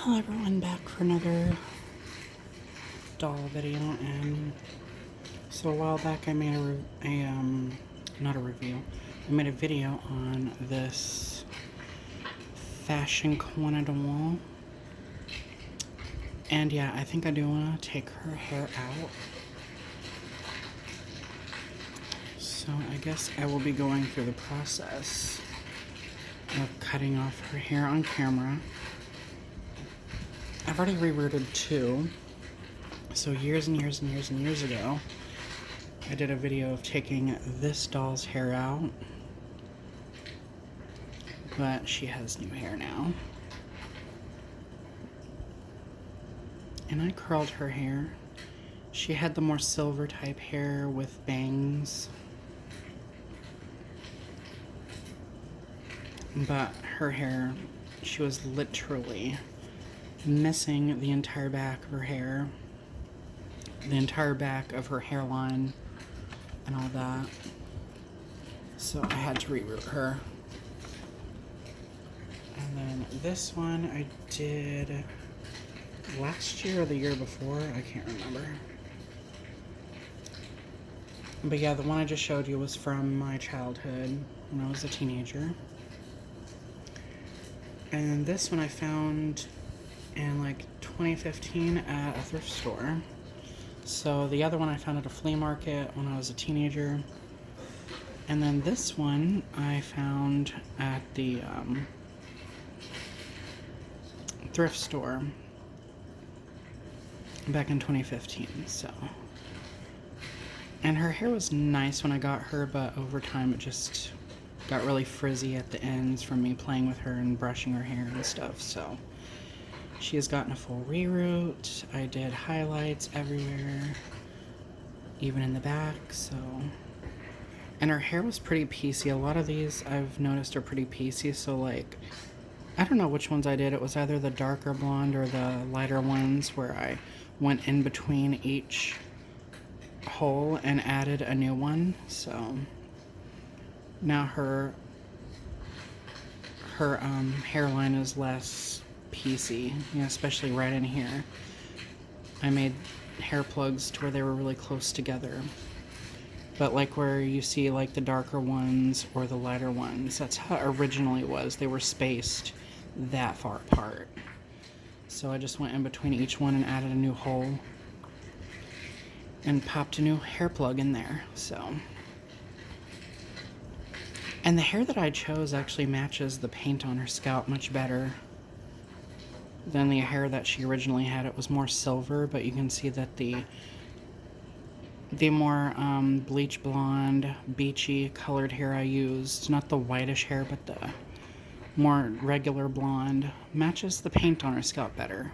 Hello everyone, back for another doll video. And so a while back I made not a review, I made a video on this fashion corn on the wall. And yeah, I think I do want to take her hair out. So I guess I will be going through the process of cutting off her hair on camera. I've already rerouted two. So years and years and years and years ago, I did a video of taking this doll's hair out, but she has new hair now. And I curled her hair. She had the more silver type hair with bangs, but her hair, she was literally missing the entire back of her hair, the entire back of her hairline and all that. So I had to reroute her. And then this one I did last year or the year before, I can't remember. But yeah, the one I just showed you was from my childhood when I was a teenager. And this one I found in like 2015 at a thrift store. So the other one I found at a flea market when I was a teenager. And then this one I found at the thrift store back in 2015. So, and her hair was nice when I got her, but over time it just got really frizzy at the ends from me playing with her and brushing her hair and stuff. So she has gotten a full reroute. I did highlights everywhere, even in the back. So, and her hair was pretty piecey. A lot of these I've noticed are pretty piecey. So like, I don't know which ones I did. It was either the darker blonde or the lighter ones where I went in between each hole and added a new one. So now her hairline is less piecey, you know, especially right in here. I made hair plugs to where they were really close together. But like where you see like the darker ones or the lighter ones, that's how it originally was. They were spaced that far apart. So I just went in between each one and added a new hole and popped a new hair plug in there. So, and the hair that I chose actually matches the paint on her scalp much better than the hair that she originally had. It was more silver, but you can see that the more bleach blonde, beachy colored hair I used, not the whitish hair, but the more regular blonde, matches the paint on her scalp better.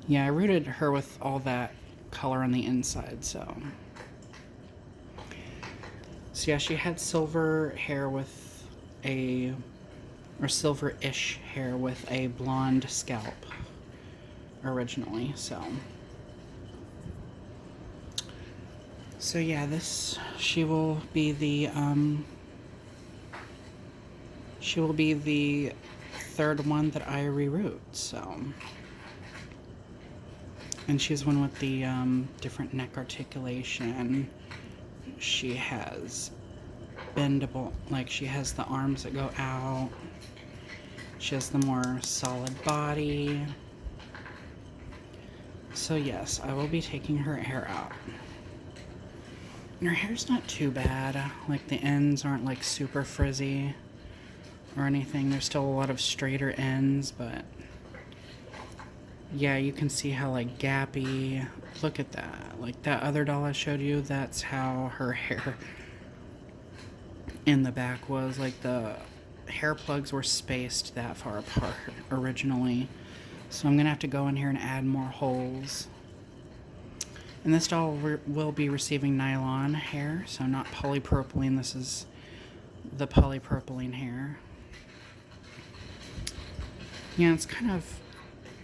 Yeah, I rooted her with all that color on the inside, so yeah, she had silver hair with or silver-ish hair with a blonde scalp originally. So yeah, she will be the third one that I reroute. So, and she's one with the different neck articulation. She has bendable, like she has the arms that go out. She has the more solid body. So yes, I will be taking her hair out. And her hair's not too bad. Like the ends aren't like super frizzy or anything. There's still a lot of straighter ends, but yeah, you can see how like gappy. Look at that. Like that other doll I showed you, that's how her hair in the back was. Like the hair plugs were spaced that far apart originally. So I'm gonna have to go in here and add more holes. And this doll will be receiving nylon hair, so not polypropylene. This is the polypropylene hair. Yeah, it's kind of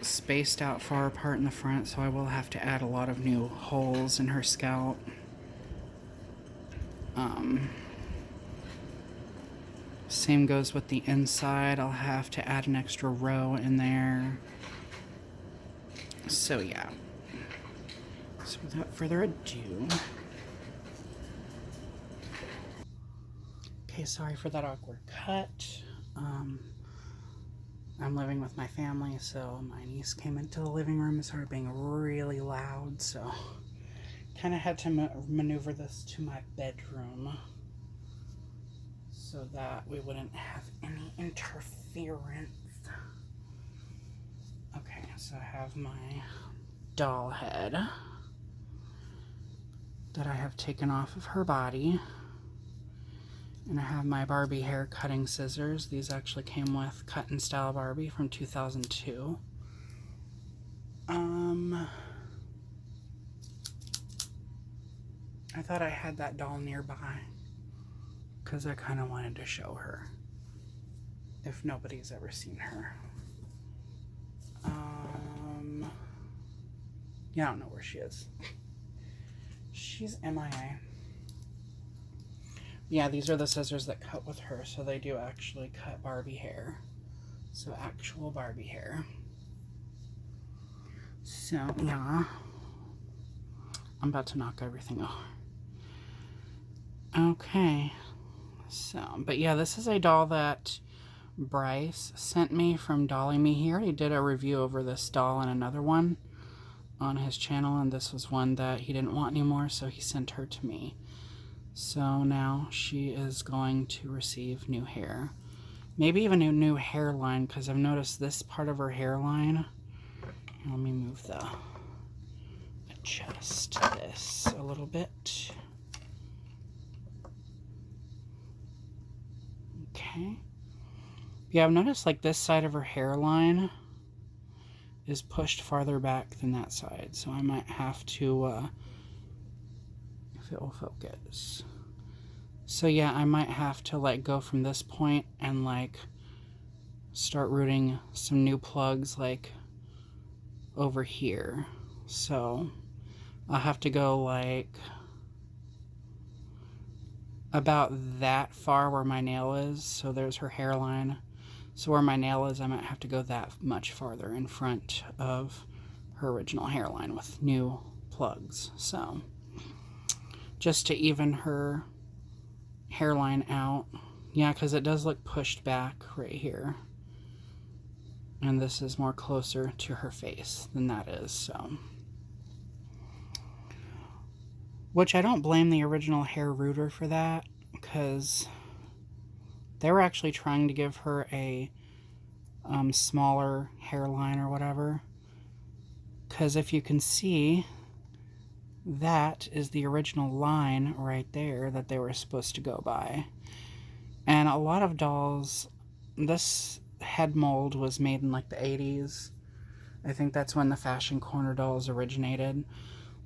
spaced out far apart in the front, so I will have to add a lot of new holes in her scalp. Same goes with the inside. I'll have to add an extra row in there. So yeah. So without further ado. Okay, sorry for that awkward cut. I'm living with my family, so my niece came into the living room and started being really loud, so kind of had to maneuver this to my bedroom so that we wouldn't have any interference. Okay, so I have my doll head that I have taken off of her body. And I have my Barbie hair cutting scissors. These actually came with Cut and Style Barbie from 2002. I thought I had that doll nearby because I kind of wanted to show her if nobody's ever seen her. Yeah, I don't know where she is. She's MIA. Yeah, these are the scissors that cut with her, so they do actually cut Barbie hair. So actual Barbie hair. So, yeah. I'm about to knock everything off. Okay. So, but yeah, this is a doll that Bryce sent me from Dolly Me. He already did a review over this doll and another one on his channel, and this was one that he didn't want anymore, so he sent her to me. So now she is going to receive new hair. Maybe even a new hairline, because I've noticed this part of her hairline. Let me move adjust this a little bit. Okay. Yeah, I've noticed like this side of her hairline is pushed farther back than that side. So I might have to, if it will focus. So yeah, I might have to like go from this point and like start rooting some new plugs like over here. So I'll have to go like about that far where my nail is. So there's her hairline. So where my nail is, I might have to go that much farther in front of her original hairline with new plugs. So just to even her hairline out. Yeah, because it does look pushed back right here. And this is more closer to her face than that is, so. Which I don't blame the original hair rooter for that, because they were actually trying to give her a smaller hairline or whatever. Because if you can see, that is the original line right there that they were supposed to go by. And a lot of dolls, this head mold was made in like the 80s. I think that's when the fashion corner dolls originated,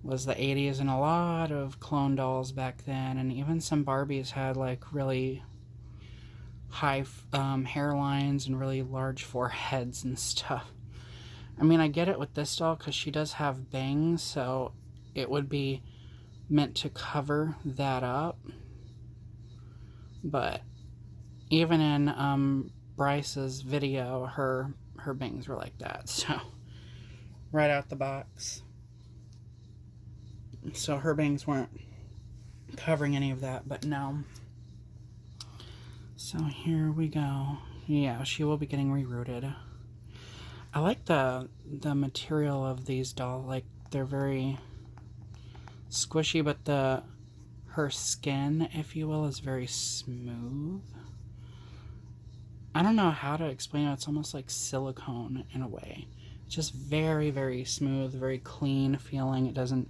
was the 80s, and a lot of clone dolls back then, and even some Barbies had like really high hairlines and really large foreheads and stuff. I mean, I get it with this doll because she does have bangs, so it would be meant to cover that up. But even in Bryce's video, her bangs were like that, so right out the box. So her bangs weren't covering any of that, but no. So here we go. Yeah, she will be getting rerouted. I like the material of these dolls. Like, they're very squishy, but her skin, if you will, is very smooth. I don't know how to explain it. It's almost like silicone in a way. It's just very, very smooth, very clean feeling. It doesn't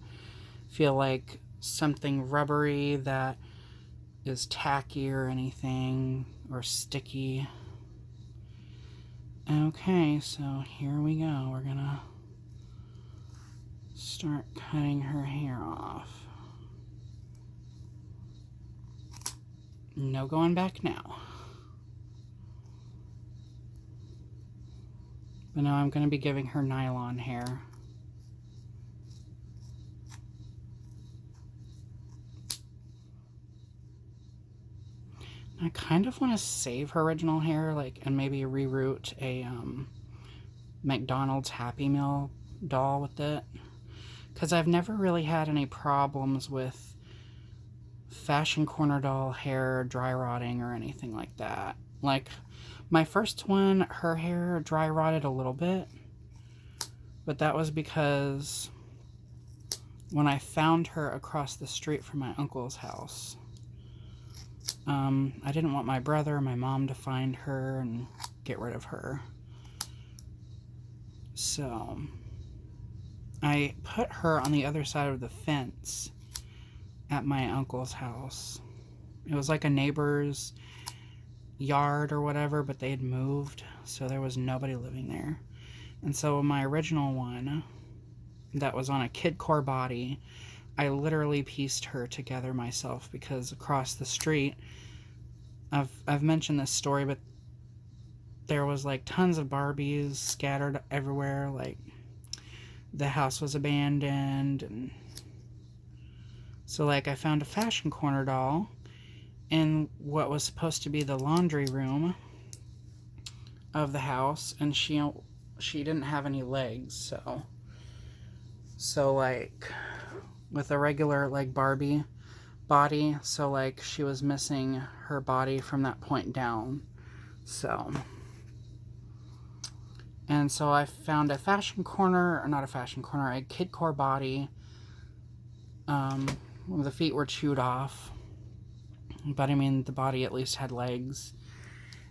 feel like something rubbery that is tacky or anything, or sticky. Okay, so here we go. We're gonna start cutting her hair off. No going back now. But now I'm going to be giving her nylon hair. I kind of want to save her original hair, like, and maybe reroute a McDonald's Happy Meal doll with it. Because I've never really had any problems with fashion corner doll hair dry rotting or anything like that. Like, my first one, her hair dry rotted a little bit, but that was because when I found her across the street from my uncle's house, I didn't want my brother or my mom to find her and get rid of her. So I put her on the other side of the fence at my uncle's house. It was like a neighbor's yard or whatever, but they had moved, so there was nobody living there. And so my original one that was on a kidcore body, I literally pieced her together myself, because across the street, I've mentioned this story, but there was like tons of Barbies scattered everywhere. Like, the house was abandoned, and so like I found a fashion corner doll in what was supposed to be the laundry room of the house, and she didn't have any legs, so like with a regular like Barbie body, so like she was missing her body from that point down. And so I found a fashion corner, or not a fashion corner, a kidcore body. The feet were chewed off, but I mean the body at least had legs.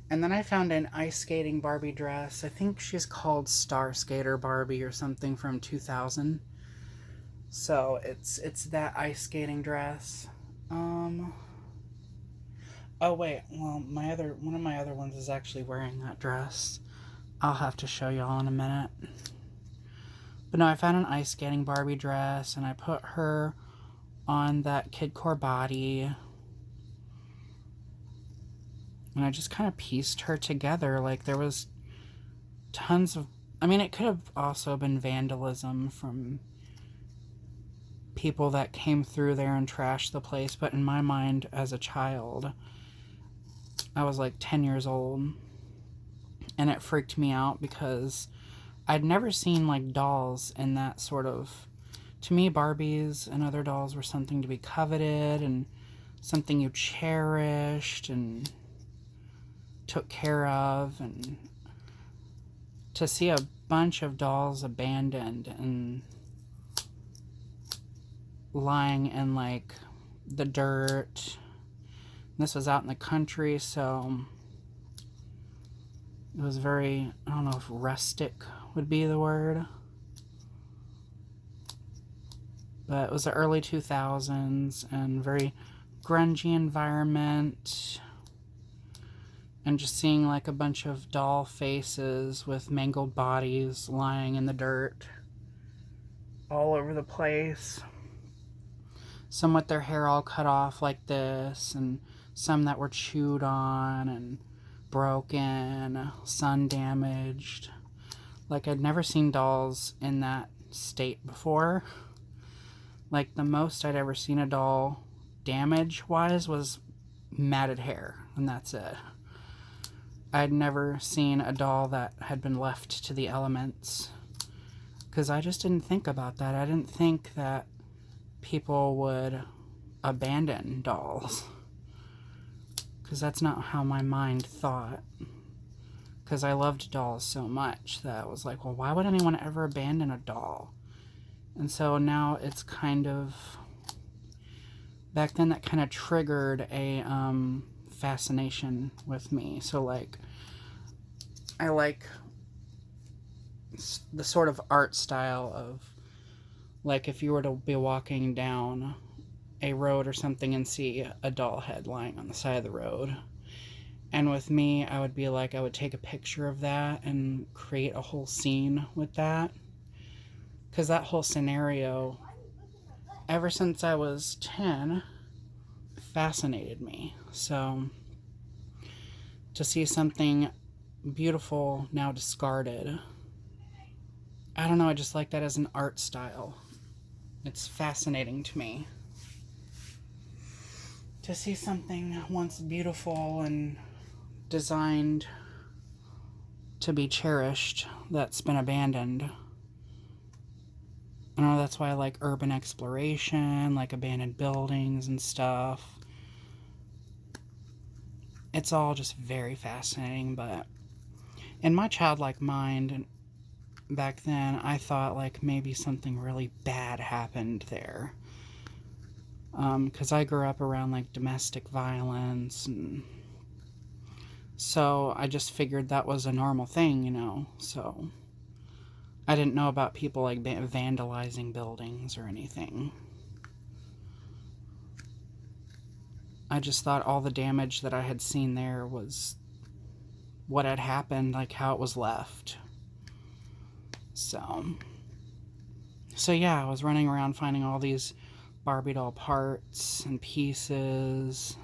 And then I found an ice skating Barbie dress. I think she's called Star Skater Barbie or something, from 2000. So it's that ice skating dress. Oh wait, well one of my other ones is actually wearing that dress. I'll have to show y'all in a minute. But no, I found an ice skating Barbie dress, and I put her on that kidcore body. And I just kind of pieced her together. Like, there was tons of... I mean, it could have also been vandalism from people that came through there and trashed the place. But in my mind, as a child, I was like 10 years old. And it freaked me out because I'd never seen like dolls in that sort of... To me, Barbies and other dolls were something to be coveted and something you cherished and took care of. And to see a bunch of dolls abandoned and lying in like the dirt. This was out in the country, so it was very, I don't know if rustic would be the word, but it was the early 2000s and very grungy environment. And just seeing like a bunch of doll faces with mangled bodies lying in the dirt all over the place. Some with their hair all cut off like this, and some that were chewed on and broken, sun damaged. Like, I'd never seen dolls in that state before. Like, the most I'd ever seen a doll damage-wise was matted hair, and that's it. I'd never seen a doll that had been left to the elements, because I just didn't think about that. I didn't think that people would abandon dolls, because that's not how my mind thought. Because I loved dolls so much that I was like, well, why would anyone ever abandon a doll? And so now it's kind of... Back then that kind of triggered a fascination with me. So like, I like the sort of art style of, like, if you were to be walking down a road or something and see a doll head lying on the side of the road. And with me, I would be like, I would take a picture of that and create a whole scene with that. Because that whole scenario, ever since I was 10, fascinated me. So to see something beautiful now discarded, I don't know, I just like that as an art style. It's fascinating to me to see something once beautiful and designed to be cherished that's been abandoned. I know that's why I like urban exploration, like abandoned buildings and stuff. It's all just very fascinating, but in my childlike mind back then, I thought like maybe something really bad happened there. Because I grew up around like domestic violence, and so I just figured that was a normal thing, you know, so I didn't know about people like vandalizing buildings or anything. I just thought all the damage that I had seen there was what had happened, like how it was left. So yeah, I was running around finding all these Barbie doll parts and pieces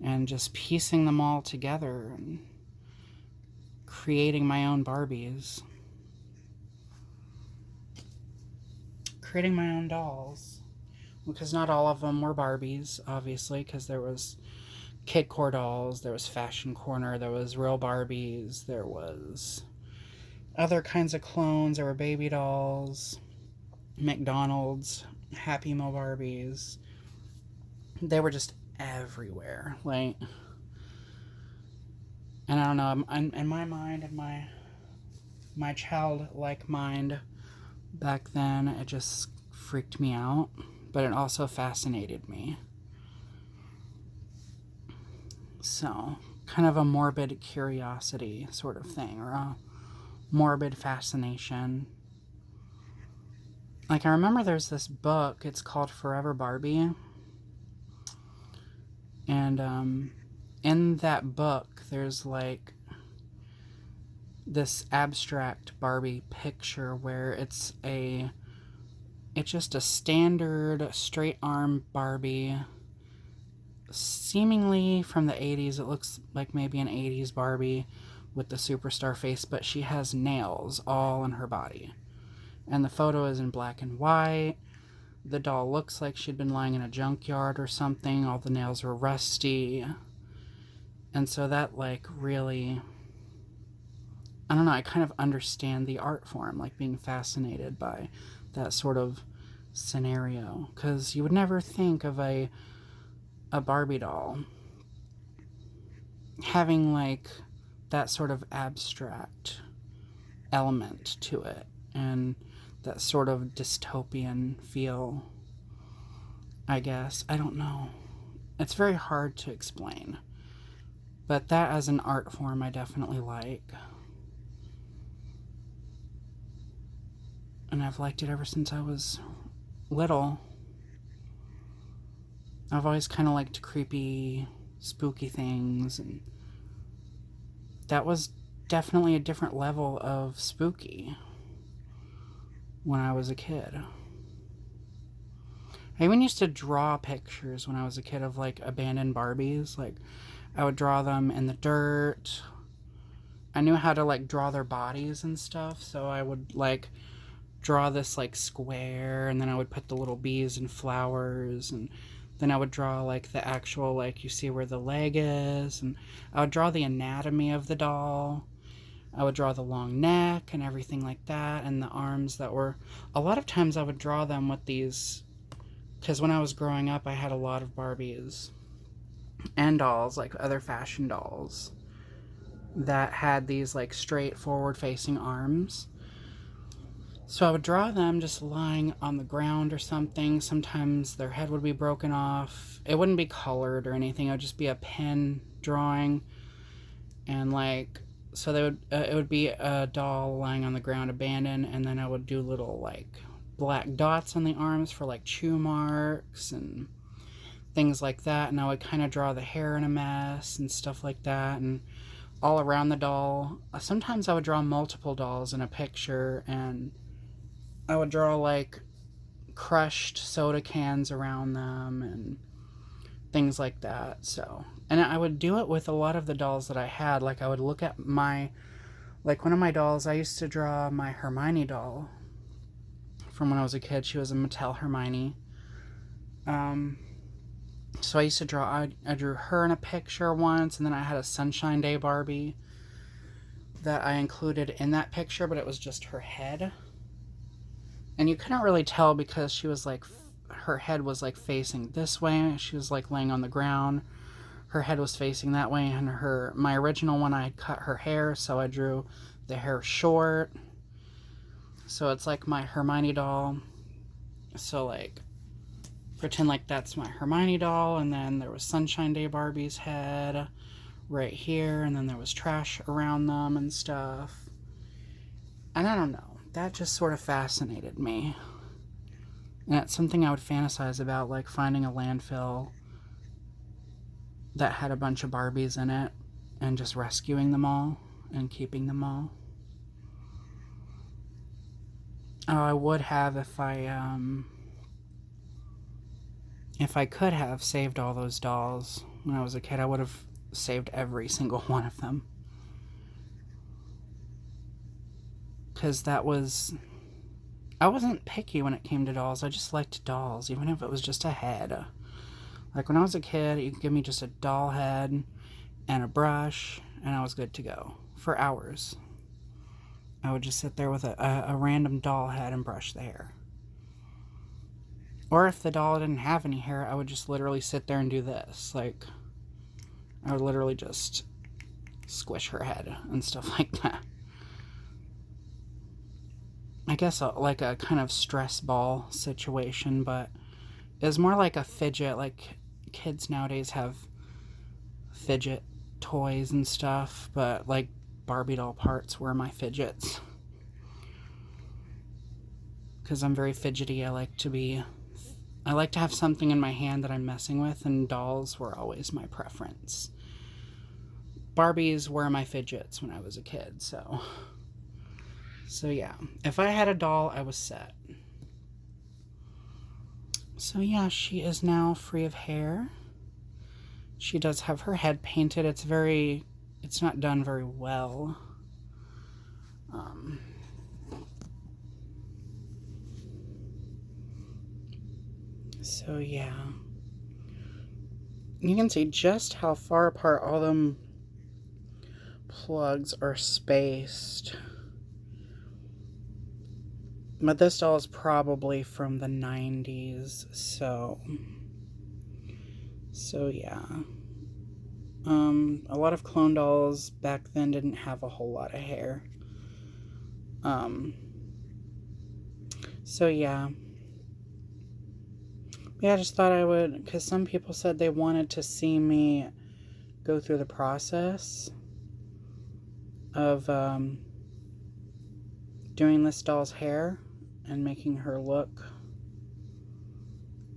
and just piecing them all together and creating my own Barbies. Creating my own dolls. Because not all of them were Barbies, obviously, because there was Kidcore dolls, there was Fashion Corner, there was real Barbies, there was other kinds of clones, there were baby dolls, McDonald's, Happy Meal Barbies. They were just everywhere, like, and I don't know, in my mind, in my childlike mind back then, it just freaked me out, but it also fascinated me. So, kind of a morbid curiosity sort of thing, or a morbid fascination. Like, I remember there's this book, it's called Forever Barbie, and in that book, there's like this abstract Barbie picture where it's just a standard straight arm Barbie, seemingly from the 80s. It looks like maybe an 80s Barbie with the superstar face, but she has nails all in her body. And the photo is in black and white. The doll looks like she'd been lying in a junkyard or something. All the nails were rusty. And so that, like, really, I don't know, I kind of understand the art form, like being fascinated by that sort of scenario. Because you would never think of a Barbie doll having, like, that sort of abstract element to it. And that sort of dystopian feel, I guess. I don't know. It's very hard to explain. But that as an art form, I definitely like. And I've liked it ever since I was little. I've always kind of liked creepy, spooky things, and that was definitely a different level of spooky when I was a kid. I even used to draw pictures when I was a kid of, like, abandoned Barbies. Like, I would draw them in the dirt. I knew how to, like, draw their bodies and stuff, so I would, like, draw this, like, square, and then I would put the little bees and flowers, and then I would draw, like, the actual, like, you see where the leg is, and I would draw the anatomy of the doll. I would draw the long neck and everything like that, and the arms that were... A lot of times I would draw them with these... Because when I was growing up, I had a lot of Barbies and dolls, like other fashion dolls, that had these, like, straight forward-facing arms. So I would draw them just lying on the ground or something. Sometimes their head would be broken off. It wouldn't be colored or anything. It would just be a pen drawing. And, like, so they would, it would be a doll lying on the ground abandoned, and then I would do little, like, black dots on the arms for, like, chew marks and things like that. And I would kind of draw the hair in a mess and stuff like that. And all around the doll. Sometimes I would draw multiple dolls in a picture, and I would draw, like, crushed soda cans around them and things like that. So, and I would do it with a lot of the dolls that I had. Like, I would look at my, like, one of my dolls, I used to draw my Hermione doll from when I was a kid. She was a Mattel Hermione. So I used to draw, I drew her in a picture once, and then I had a Sunshine Day Barbie that I included in that picture, but it was just her head. And you couldn't really tell because she was like, her head was like facing this way. She was like laying on the ground. Her head was facing that way, and my original one, I had cut her hair, so I drew the hair short. So it's like my Hermione doll. So like, pretend like that's my Hermione doll, and then there was Sunshine Day Barbie's head right here, and then there was trash around them and stuff. And I don't know, that just sort of fascinated me. And it's something I would fantasize about, like finding a landfill that had a bunch of Barbies in it and just rescuing them all and keeping them all. Oh, I would have if I could have saved all those dolls when I was a kid. I would have saved every single one of them. Because I wasn't picky when it came to dolls. I just liked dolls, even if it was just a head. Like when I was a kid, you could give me just a doll head and a brush, and I was good to go for hours. I would just sit there with a random doll head and brush the hair. Or if the doll didn't have any hair, I would just literally sit there and do this. Like, I would literally just squish her head and stuff like that. I guess like a kind of stress ball situation, but it's more like a fidget. Like, kids nowadays have fidget toys and stuff, but like Barbie doll parts were my fidgets. Because I'm very fidgety. I like to have something in my hand that I'm messing with, and dolls were always my preference. Barbies were my fidgets when I was a kid, so yeah. If I had a doll, I was set. So yeah, she is now free of hair. She does have her head painted. It's not done very well. So yeah. You can see just how far apart all them plugs are spaced. But this doll is probably from the 90s, so yeah. A lot of clone dolls back then didn't have a whole lot of hair. So yeah. Yeah, I just thought I would, because some people said they wanted to see me go through the process of doing this doll's hair and making her look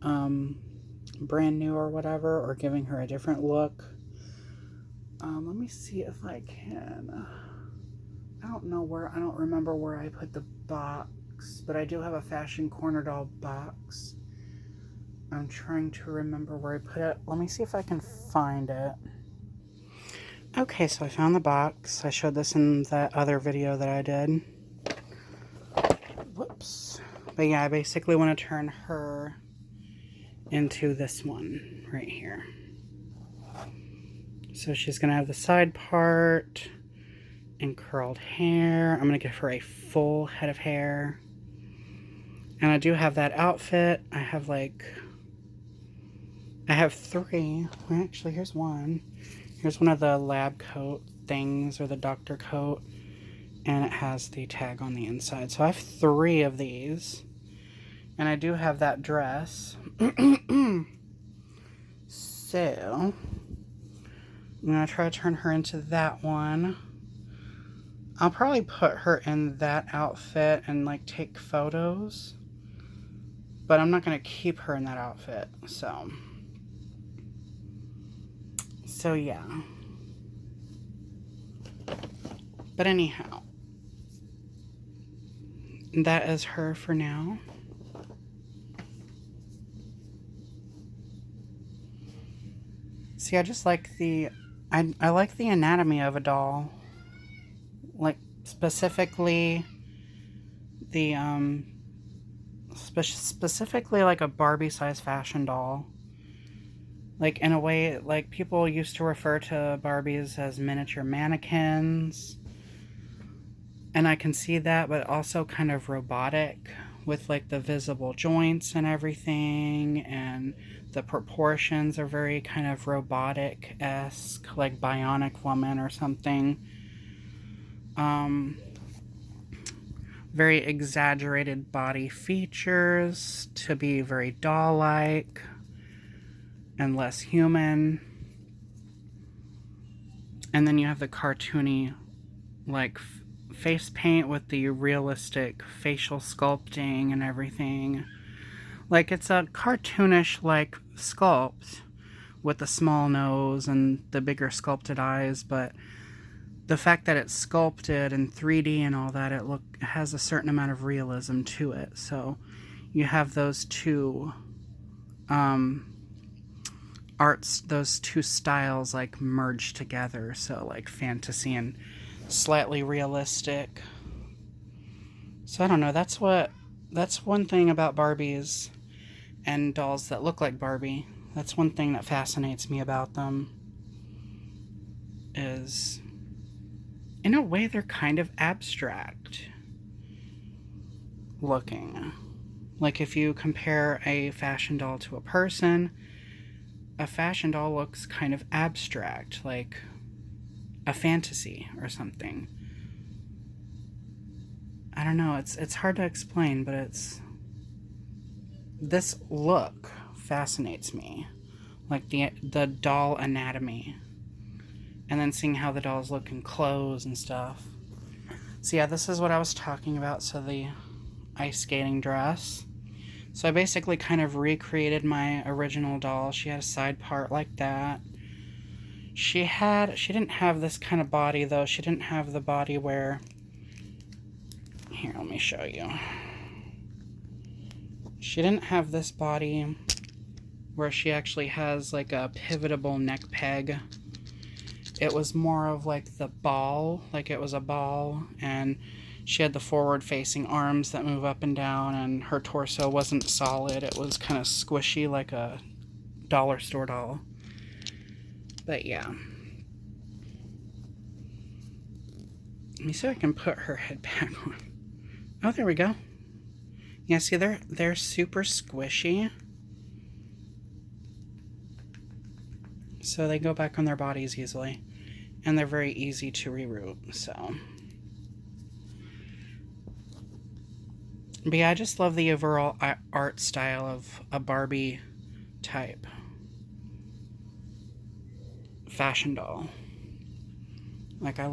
brand new or whatever, or giving her a different look. Let me see if I can. I don't remember where I put the box, but I do have a Fashion Corner doll box. I'm trying to remember where I put it. Let me see if I can find it. Okay, so I found the box. I showed this in that other video that I did. Whoops. But yeah, I basically want to turn her into this one right here. So she's going to have the side part and curled hair. I'm going to give her a full head of hair. And I do have that outfit. I have three. Actually, here's one. Here's one of the lab coat things, or the doctor coat. And it has the tag on the inside. So I have three of these. And I do have that dress. So I'm going to try to turn her into that one. I'll probably put her in that outfit and like take photos. But I'm not going to keep her in that outfit. So yeah. But anyhow, that is her for now. See, I just like I like the anatomy of a doll. Like, specifically specifically like a Barbie size fashion doll. Like, in a way, like, people used to refer to Barbies as miniature mannequins. And I can see that, but also kind of robotic with, like, the visible joints and everything. And the proportions are very kind of robotic-esque, like Bionic Woman or something. Very exaggerated body features to be very doll-like and less human. And then you have the cartoony, like, face paint with the realistic facial sculpting and everything. Like, it's a cartoonish, like, sculpt with the small nose and the bigger sculpted eyes, but the fact that it's sculpted in 3D and all that, it has a certain amount of realism to it. So you have those two arts, those two styles, like, merged together. So, like, fantasy and slightly realistic. So I don't know, that's one thing about Barbies and dolls that look like Barbie. That's one thing that fascinates me about them, is in a way they're kind of abstract looking. Like, if you compare a fashion doll to a person, a fashion doll looks kind of abstract, like a fantasy or something. I don't know, it's hard to explain, but this look fascinates me. Like the doll anatomy. And then seeing how the dolls look in clothes and stuff. So yeah, this is what I was talking about. So the ice skating dress. So I basically kind of recreated my original doll. She had a side part like that. She didn't have this kind of body though. She didn't have the body where, here, let me show you. She didn't have this body where she actually has like a pivotable neck peg. It was more of like the ball, like it was a ball, and she had the forward-facing arms that move up and down, and her torso wasn't solid. It was kind of squishy like a dollar store doll. But yeah. Let me see if I can put her head back on. Oh, there we go. Yeah, see, they're super squishy. So they go back on their bodies easily. And they're very easy to reroute, so. But yeah, I just love the overall art style of a Barbie type fashion doll. Like, I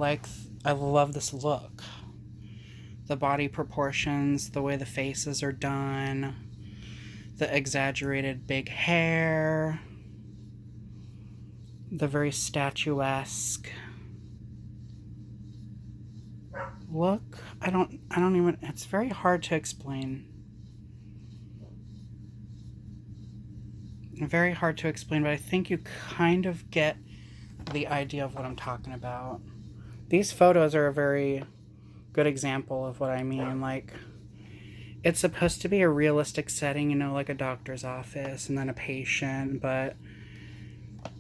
love this look. The body proportions, the way the faces are done, the exaggerated big hair, the very statuesque look. I don't even, it's very hard to explain. Very hard to explain, but I think you kind of get the idea of what I'm talking about. These photos are a very good example of what I mean. Like, it's supposed to be a realistic setting, you know, like a doctor's office and then a patient, but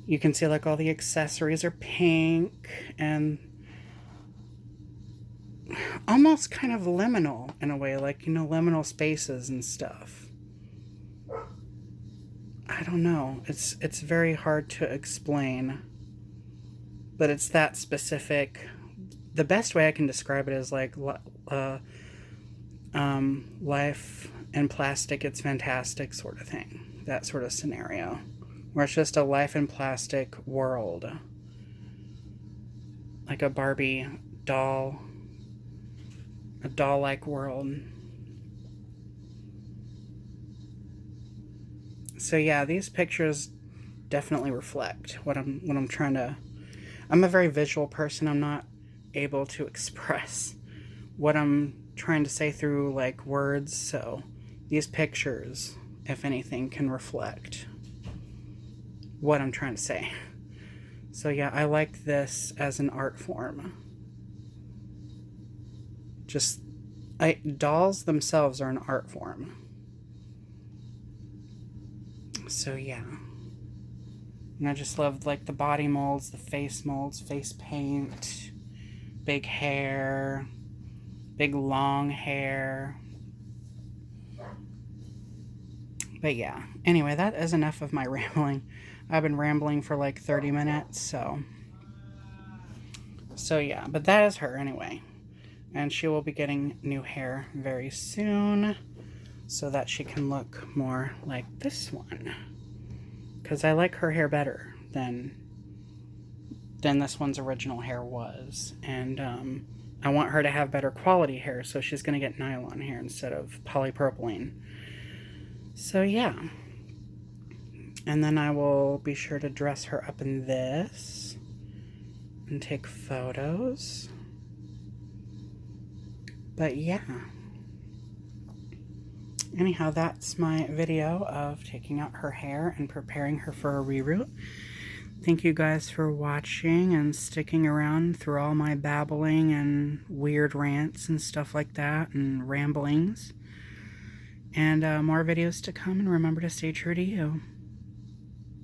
you can see like all the accessories are pink and almost kind of liminal in a way, like, you know, liminal spaces and stuff. I don't know. It's very hard to explain, but it's that specific. The best way I can describe it is like life in plastic, it's fantastic sort of thing. That sort of scenario. Where it's just a life in plastic world. Like a Barbie doll. A doll-like world. So yeah, these pictures definitely reflect what I'm trying to. I'm a very visual person. I'm not able to express what I'm trying to say through like words, so these pictures, if anything, can reflect what I'm trying to say. So yeah, I like this as an art form. Just, dolls themselves are an art form. So yeah. And I just love like the body molds, the face molds, face paint, big hair, big long hair. But yeah, anyway, that is enough of my rambling. I've been rambling for like 30 minutes, so yeah, but that is her anyway. And she will be getting new hair very soon so that she can look more like this one. Because I like her hair better than this one's original hair was. And I want her to have better quality hair, so she's going to get nylon hair instead of polypropylene. So yeah. And then I will be sure to dress her up in this and take photos. But yeah. Anyhow, that's my video of taking out her hair and preparing her for a reroot. Thank you guys for watching and sticking around through all my babbling and weird rants and stuff like that and ramblings. And more videos to come, and remember to stay true to you.